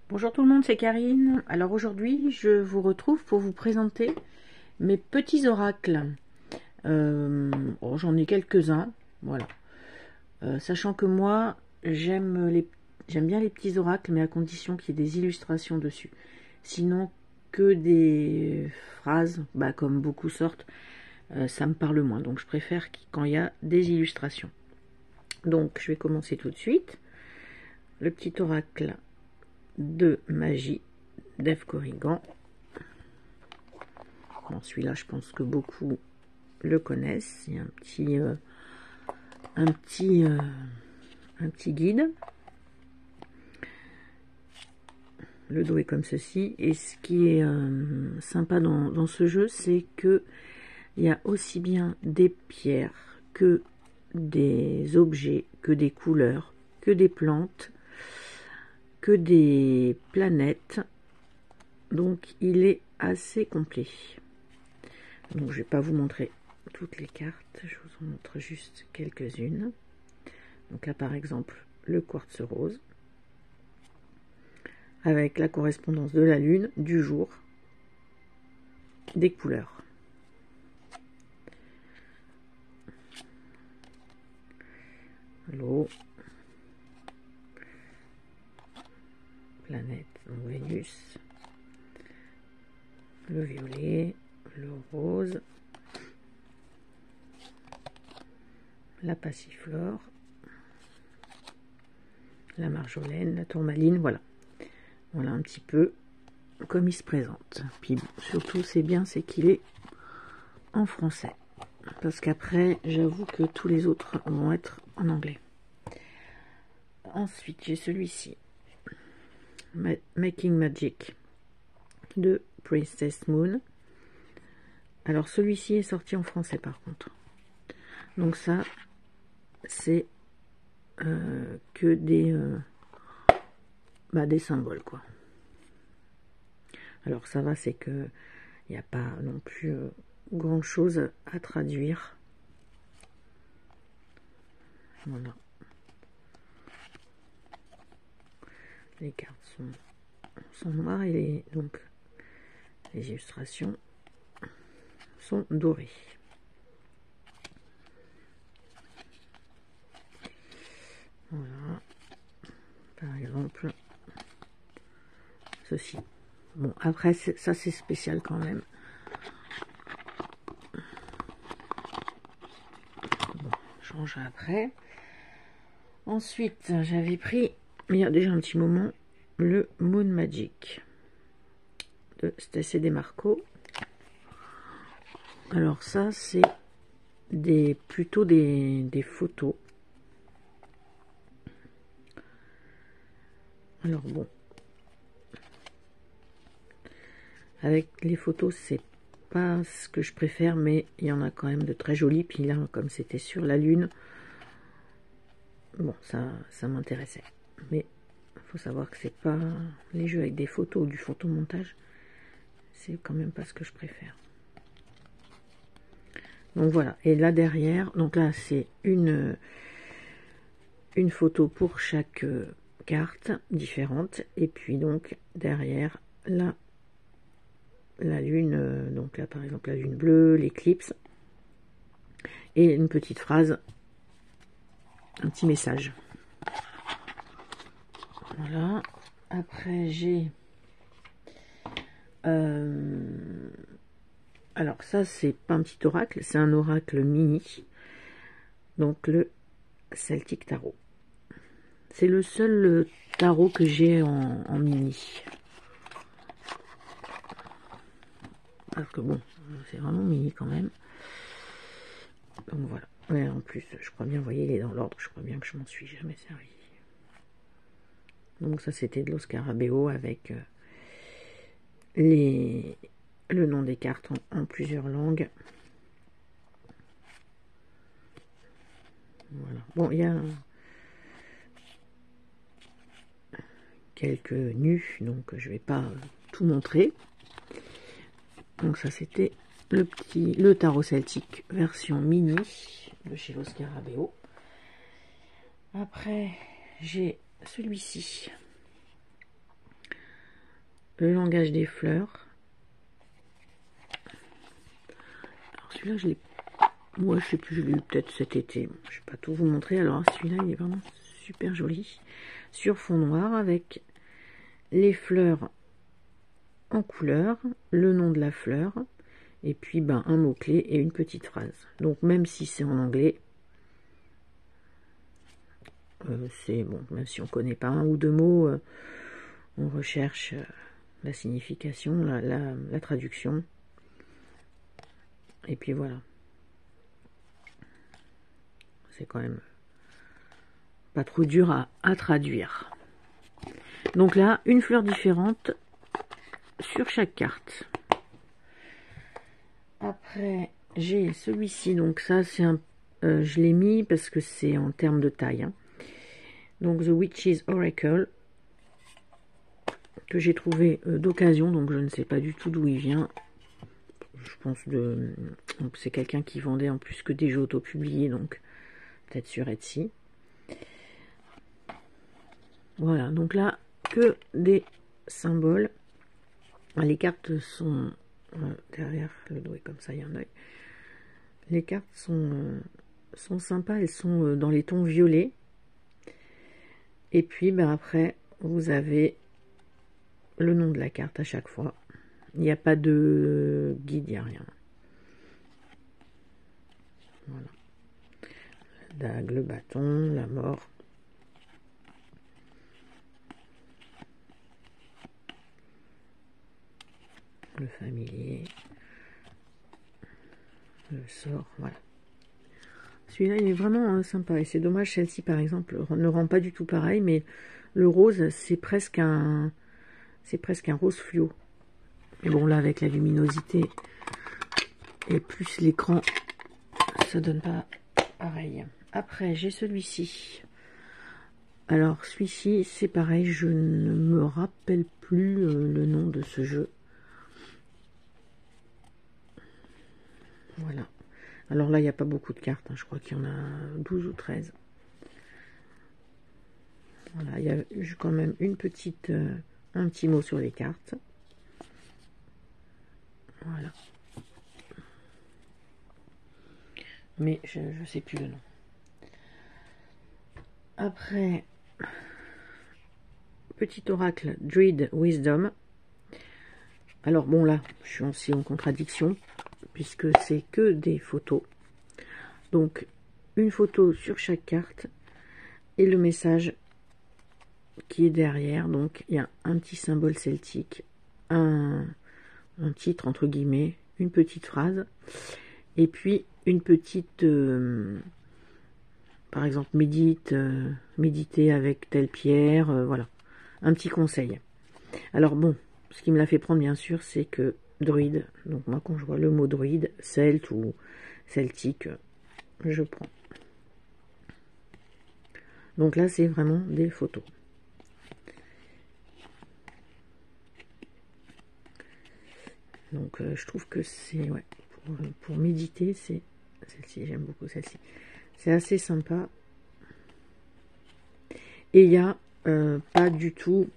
Bonjour tout le monde, c'est Karine. Alors aujourd'hui, je vous retrouve pour vous présenter mes petits oracles. J'en ai quelques-uns, voilà. Sachant que moi, j'aime bien les petits oracles, mais à condition qu'il y ait des illustrations dessus. Sinon, que des phrases, comme beaucoup sortent, ça me parle moins. Donc je préfère quand il y a des illustrations. Donc je vais commencer tout de suite. Le petit oracle de magie d'Ève Corrigan. Bon, celui-là, je pense que beaucoup le connaissent. Il y a un petit guide. Le dos est comme ceci. Et ce qui est sympa dans ce jeu, c'est que il y a aussi bien des pierres que des objets, que des couleurs, que des plantes, que des planètes. Donc il est assez complet. Donc je vais pas vous montrer toutes les cartes, je vous en montre juste quelques-unes. Donc là par exemple le quartz rose avec la correspondance de la lune, du jour, des couleurs. L'eau, planète, donc Vénus, le violet, le rose, la passiflore, la marjolaine, la tourmaline, voilà. Voilà un petit peu comme il se présente. Puis surtout c'est bien, c'est qu'il est en français. Parce qu'après, j'avoue que tous les autres vont être en anglais. Ensuite, j'ai celui-ci. Making Magic de Princess Moon. Alors celui-ci est sorti en français par contre. Donc ça, c'est que des symboles quoi. Alors ça va, c'est que il n'y a pas non plus grand chose à traduire. Voilà. Les cartes sont noires et donc les illustrations sont dorées. Voilà. Par exemple, ceci. Bon, après, ça c'est spécial quand même. Bon, je change après. Ensuite, j'avais pris, il y a déjà un petit moment, le Moon Magic de Stacey Demarco. Alors ça, c'est plutôt des photos. Alors bon, avec les photos, c'est pas ce que je préfère, mais il y en a quand même de très jolies. Puis là, comme c'était sur la lune, bon, ça m'intéressait. Mais il faut savoir que c'est pas les jeux avec des photos ou du photomontage, c'est quand même pas ce que je préfère. Donc voilà, et là derrière, donc là c'est une photo pour chaque carte différente, et puis donc derrière la lune, donc là par exemple la lune bleue, l'éclipse, et une petite phrase, un petit message. Voilà, après j'ai alors ça c'est pas un petit oracle, c'est un oracle mini, donc le Celtic Tarot. C'est le seul tarot que j'ai en mini. Parce que bon, c'est vraiment mini quand même. Donc voilà. Ouais, en plus, je crois bien, vous voyez, il est dans l'ordre. Je crois bien que je m'en suis jamais servi. Donc ça, c'était de l'Oscarabeo avec le nom des cartes en plusieurs langues. Voilà. Bon, il y a quelques nus, donc je vais pas tout montrer. Donc ça, c'était le tarot celtique version mini de chez l'Oscarabeo. Après, j'ai celui-ci. le langage des fleurs. Alors celui-là, je l'ai... Moi, je sais plus, je l'ai eu peut-être cet été. Bon, je vais pas tout vous montrer. Alors celui-là, il est vraiment super joli. Sur fond noir, avec les fleurs en couleur, le nom de la fleur, et puis ben, un mot-clé et une petite phrase. Donc même si c'est en anglais, c'est bon, même si on connaît pas un ou deux mots, on recherche la signification, la traduction. Et puis voilà. C'est quand même pas trop dur à traduire. Donc là, une fleur différente sur chaque carte. Après, j'ai celui-ci. Donc ça, c'est un... je l'ai mis parce que c'est en termes de taille. Hein. Donc The Witch's Oracle, que j'ai trouvé d'occasion. Donc je ne sais pas du tout d'où il vient. Je pense de... C'est quelqu'un qui vendait en plus que des jeux auto-publiés. Donc peut-être sur Etsy. Voilà, donc là, que des symboles. Les cartes sont derrière le doigt, comme ça, il y a un œil. Les cartes sont sympas, elles sont dans les tons violets. Et puis, ben, après, vous avez le nom de la carte à chaque fois. Il n'y a pas de guide, il n'y a rien. Voilà. La dague, le bâton, la mort. Le familier, le sort, voilà. Celui-là, il est vraiment sympa. Et c'est dommage, celle-ci, par exemple, ne rend pas du tout pareil, mais le rose, c'est presque un rose fluo. Et bon, là, avec la luminosité et plus l'écran, ça donne pas pareil. Après, j'ai celui-ci. Alors, celui-ci, c'est pareil, je ne me rappelle plus le nom de ce jeu. Voilà. Alors là, il n'y a pas beaucoup de cartes. Hein. Je crois qu'il y en a 12 ou 13. Voilà, il y a quand même une petite, un petit mot sur les cartes. Voilà. Mais je ne sais plus le nom. Après, petit oracle Druid Wisdom. Alors bon là, je suis aussi en contradiction, puisque c'est que des photos. Donc, une photo sur chaque carte, et le message qui est derrière. Donc, il y a un petit symbole celtique, un titre, entre guillemets, une petite phrase, et puis une petite... par exemple, méditer avec telle pierre, voilà. Un petit conseil. Alors bon, ce qui me l'a fait prendre, bien sûr, c'est que druide, donc moi quand je vois le mot druide, celte ou celtique, je prends. Donc là, c'est vraiment des photos. Donc je trouve que c'est, ouais, pour méditer, c'est celle-ci, j'aime beaucoup celle-ci. C'est assez sympa. Et il y a pas du tout,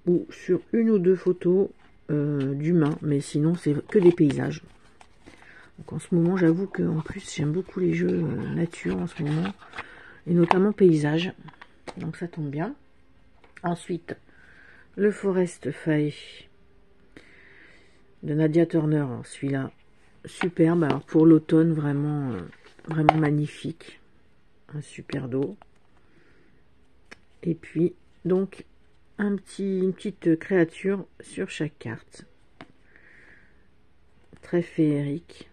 ou sur une ou deux photos d'humains, mais sinon c'est que des paysages. Donc en ce moment, j'avoue qu'en plus j'aime beaucoup les jeux nature en ce moment, et notamment paysages. Donc ça tombe bien. Ensuite, le Forest Fae de Nadia Turner. Celui-là, superbe. Alors pour l'automne, vraiment, vraiment magnifique. Un super dos. Et puis, donc, une petite créature sur chaque carte. Très féerique.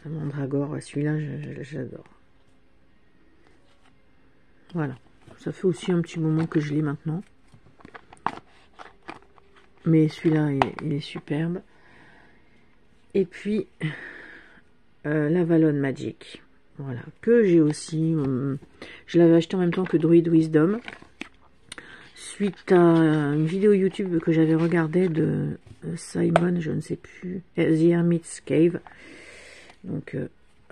Un mandragore, celui-là, j'adore. Voilà. Ça fait aussi un petit moment que je l'ai maintenant. Mais celui-là, il est superbe. Et puis, la Valon Magic. Voilà. Que j'ai aussi... je l'avais acheté en même temps que Druid Wisdom. Suite à une vidéo YouTube que j'avais regardée de Simon, je ne sais plus, The Hermit's Cave. Donc,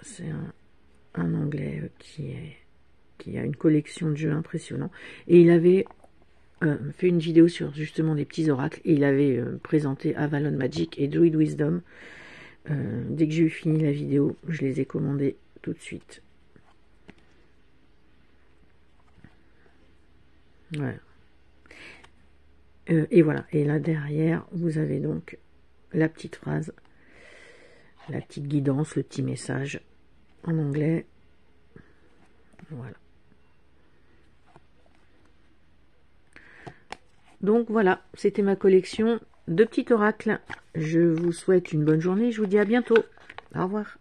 c'est un Anglais qui a une collection de jeux impressionnants. Et il avait fait une vidéo sur justement des petits oracles et il avait présenté Avalon Magic et Druid Wisdom. Dès que j'ai eu fini la vidéo, je les ai commandés tout de suite. Voilà. Et voilà. Et là derrière, vous avez donc la petite phrase, la petite guidance, le petit message en anglais. Voilà. Donc voilà, c'était ma collection de petits oracles. Je vous souhaite une bonne journée. Je vous dis à bientôt. Au revoir.